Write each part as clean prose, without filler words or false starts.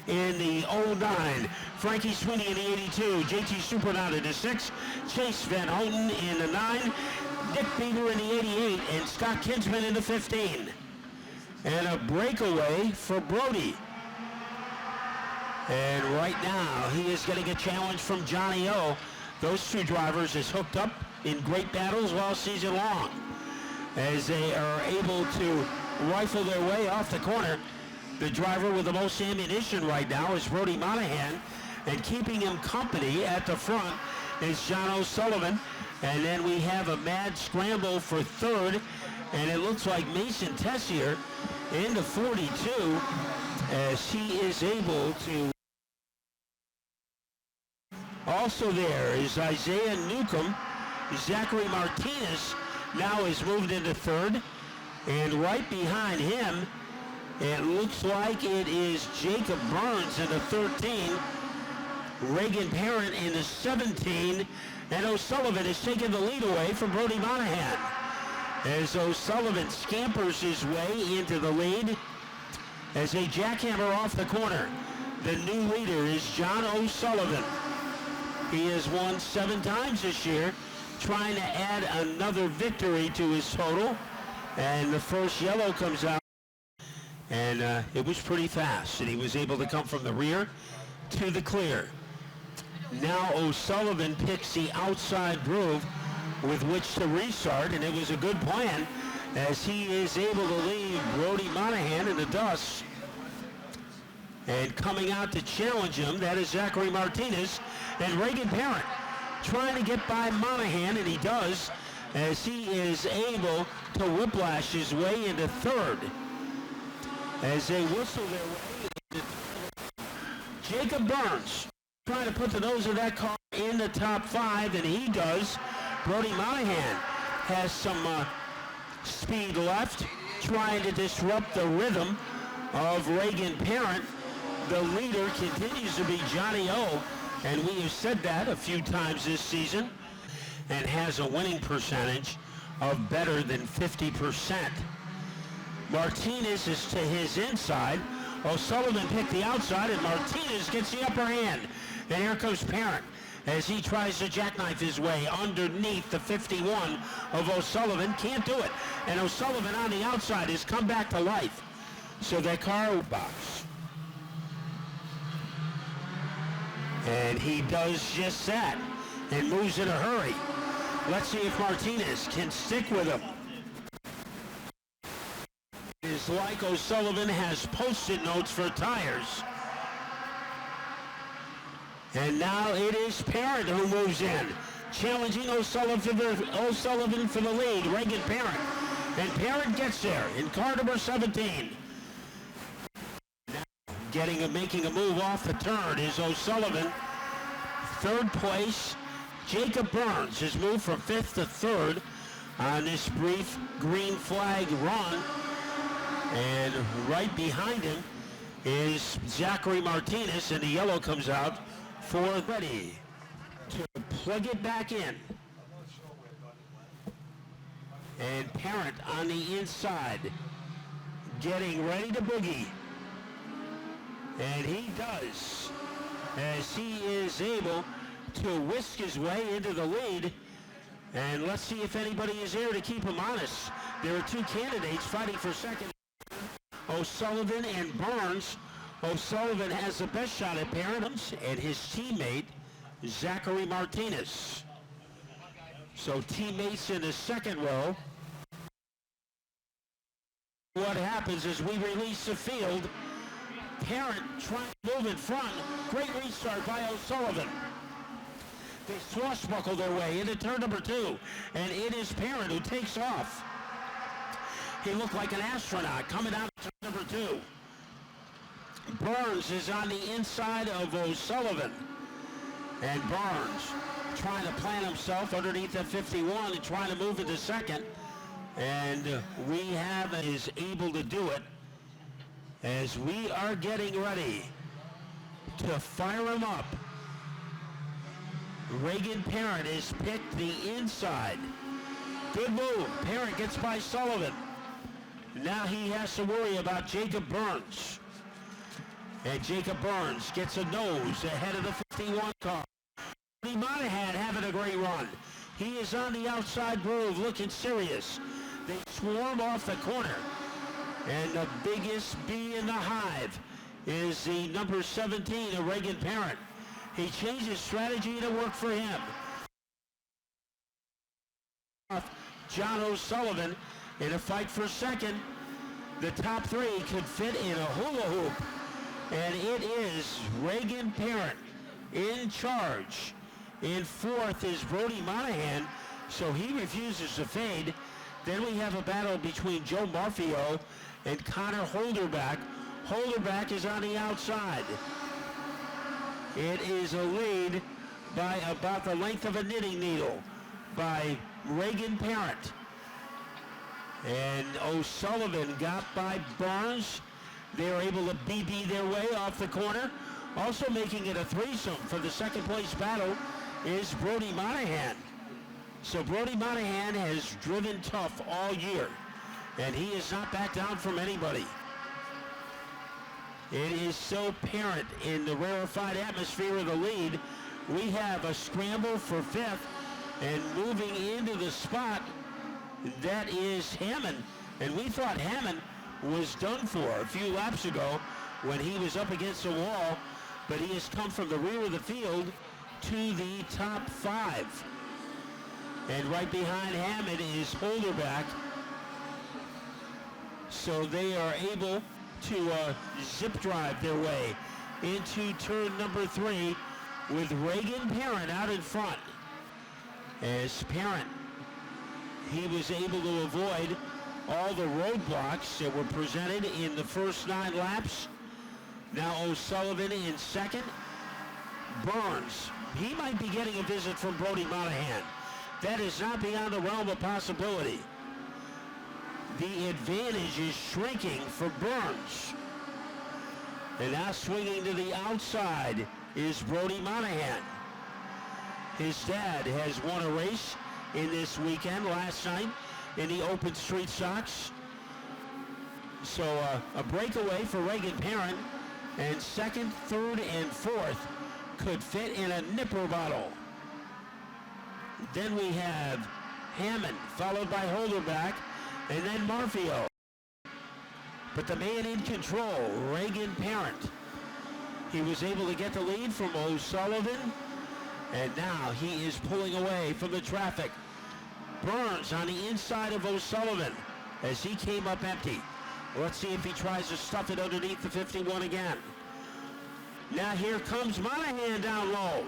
in the 09. Frankie Sweeney in the 82. JT Supernaut in the 6. Chase Van Houten in the 9. Dick Beaver in the 88. And Scott Kinsman in the 15. And a breakaway for Brody. And right now, he is getting a challenge from Johnny O. Those two drivers is hooked up in great battles all season long, as they are able to rifle their way off the corner. The driver with the most ammunition right now is Brody Monahan, and keeping him company at the front is John O'Sullivan. And then we have a mad scramble for third, and it looks like Mason Tessier into 42 as he is able to. Also there is Isaiah Newcomb. Zachary Martinez now is moved into third, and right behind him it looks like it is Jacob Burns in the 13, Reagan Parent in the 17, and O'Sullivan is taking the lead away from Brody Monahan as O'Sullivan scampers his way into the lead as they jackhammer off the corner. The new leader is John O'Sullivan. He has won 7 times this year, trying to add another victory to his total. And the first yellow comes out, and it was pretty fast, and he was able to come from the rear to the clear. Now O'Sullivan picks the outside groove with which to restart, and it was a good plan as he is able to leave Brody Monahan in the dust. And coming out to challenge him, that is Zachary Martinez and Reagan Parent, trying to get by Monahan, and he does, as he is able to whiplash his way into third. As they whistle their way into Jacob Burns, trying to put the nose of that car in the top 5, and he does. Brody Monahan has some speed left, trying to disrupt the rhythm of Reagan Parent. The leader continues to be Johnny O, and we have said that a few times this season, and has a winning percentage of better than 50%. Martinez is to his inside. O'Sullivan picked the outside, and Martinez gets the upper hand. And here comes Parent as he tries to jackknife his way underneath the 51 of O'Sullivan. Can't do it. And O'Sullivan on the outside has come back to life. So that car box. And he does just that and moves in a hurry. Let's see if Martinez can stick with him. It's like O'Sullivan has Post-it notes for tires. And now it is Parent who moves in, challenging O'Sullivan for the lead, Reagan Parent. And Parent gets there in car number 17. Making a move off the turn is O'Sullivan. Third place, Jacob Burns has moved from 5th to 3rd on this brief green flag run. And right behind him is Zachary Martinez, and the yellow comes out for ready to plug it back in. And Parent on the inside, getting ready to boogie. And he does, as he is able to whisk his way into the lead. And let's see if anybody is there to keep him honest. There are 2 candidates fighting for second, O'Sullivan and Burns. O'Sullivan has the best shot at Parent, and his teammate, Zachary Martinez. So teammates in the second row. What happens is we release the field. Parent trying to move in front. Great restart by O'Sullivan. They swashbuckle their way into turn number 2, and it is Parent who takes off. He looked like an astronaut coming out of turn number 2. Burns is on the inside of O'Sullivan, and Burns trying to plant himself underneath the 51 and trying to move into second, and Rehab is able to do it as we are getting ready to fire him up. Reagan Parent has picked the inside. Good move. Parent gets by Sullivan. Now he has to worry about Jacob Burns. And Jacob Burns gets a nose ahead of the 51 car. Brody Monahan having a great run. He is on the outside groove looking serious. They swarm off the corner. And the biggest bee in the hive is the number 17, a Reagan Parent. He changed his strategy to work for him. John O'Sullivan in a fight for second. The top three could fit in a hula hoop. And it is Reagan Parent in charge. In fourth is Brody Monahan, so he refuses to fade. Then we have a battle between Joe Marfio and Connor Holderback. Holderback is on the outside. It is a lead by about the length of a knitting needle by Reagan Parent. And O'Sullivan got by Burns. They were able to BB their way off the corner. Also making it a threesome for the second place battle is Brody Monahan. So Brody Monahan has driven tough all year, and he is not back down from anybody. It is so Parent in the rarefied atmosphere of the lead. We have a scramble for fifth, and moving into the spot, that is Hammond. And we thought Hammond was done for a few laps ago when he was up against the wall, but he has come from the rear of the field to the top five. And right behind Hammond is Holderback. So they are able to zip drive their way into turn number 3 with Reagan Parent out in front. As Parent, he was able to avoid all the roadblocks that were presented in the first 9 laps. Now O'Sullivan in second. Burns, he might be getting a visit from Brody Monahan. That is not beyond the realm of possibility. The advantage is shrinking for Burns. And now swinging to the outside is Brody Monahan. His dad has won a race in this weekend last night in the Open Street Stocks. So a breakaway for Reagan Parent, and second, third, and fourth could fit in a nipper bottle. Then we have Hammond, followed by Holderback, and then Marfio. But the man in control, Reagan Parent, he was able to get the lead from O'Sullivan, and now he is pulling away from the traffic. Burns on the inside of O'Sullivan as he came up empty. Let's see if he tries to stuff it underneath the 51 again. Now here comes Monahan down low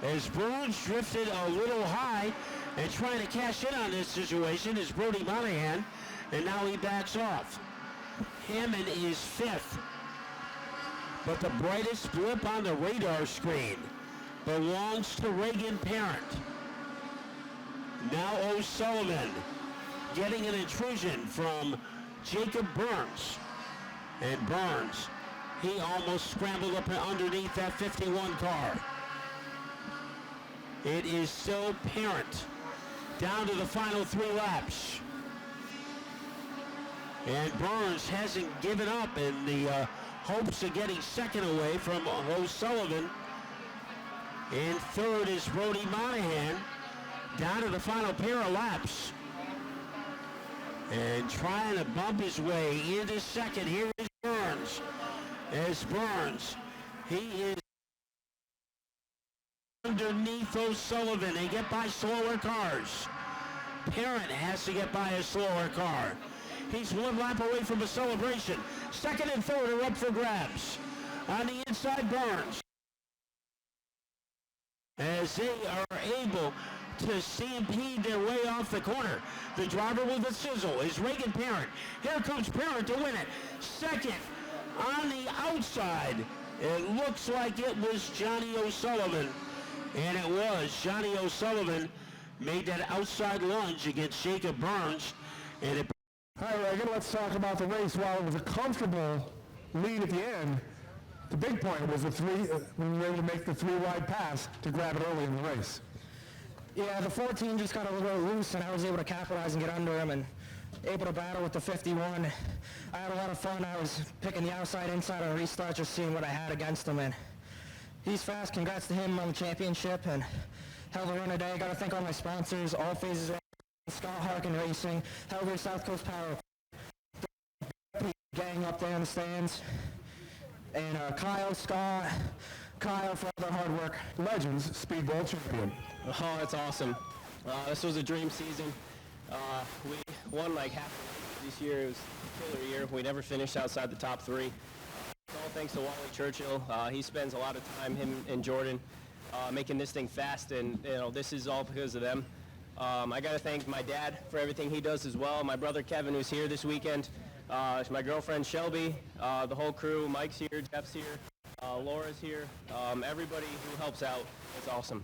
as Burns drifted a little high, and trying to cash in on this situation is Brody Monahan, and now he backs off. Hammond is fifth, but the brightest blip on the radar screen belongs to Reagan Parent. Now O'Sullivan getting an intrusion from Jacob Burns. And Burns, he almost scrambled up underneath that 51 car. It is still Parent down to the final 3 laps. And Burns hasn't given up in the hopes of getting second away from O'Sullivan. In third is Brody Monahan, down to the final pair of laps. And trying to bump his way into second, here is Burns. As Burns, he is underneath O'Sullivan. They get by slower cars. Parent has to get by a slower car. He's 1 lap away from a celebration. Second and third are up for grabs. On the inside, Burns, as they are able to stampede their way off the corner. The driver with a sizzle is Reagan Parent. Here comes Parent to win it. Second, on the outside, it looks like it was Johnny O'Sullivan. And it was. Johnny O'Sullivan made that outside lunge against Jacob Burns. And it... All right, Reagan, let's talk about the race. While it was a comfortable lead at the end, the big point was when we were able to make the 3-wide pass to grab it early in the race. Yeah, the 14 just got a little loose, and I was able to capitalize and get under him, and able to battle with the 51. I had a lot of fun. I was picking the outside, inside on restart, just seeing what I had against him. And he's fast. Congrats to him on the championship. And hell of a run today. Got to thank all my sponsors, All Phases, Scott Harkin Racing, Helver South Coast Power, gang up there in the stands, and Kyle, Scott, Kyle for all their hard work. Legends Speedball champion. Oh, that's awesome. This was a dream season. We won like half the race this year. It was a killer year. We never finished outside the top 3. It's all thanks to Wally Churchill. He spends a lot of time, him and Jordan, making this thing fast, and this is all because of them. I got to thank my dad for everything he does as well. My brother Kevin, who's here this weekend. My girlfriend Shelby, the whole crew. Mike's here, Jeff's here, Laura's here. Everybody who helps out. It's awesome.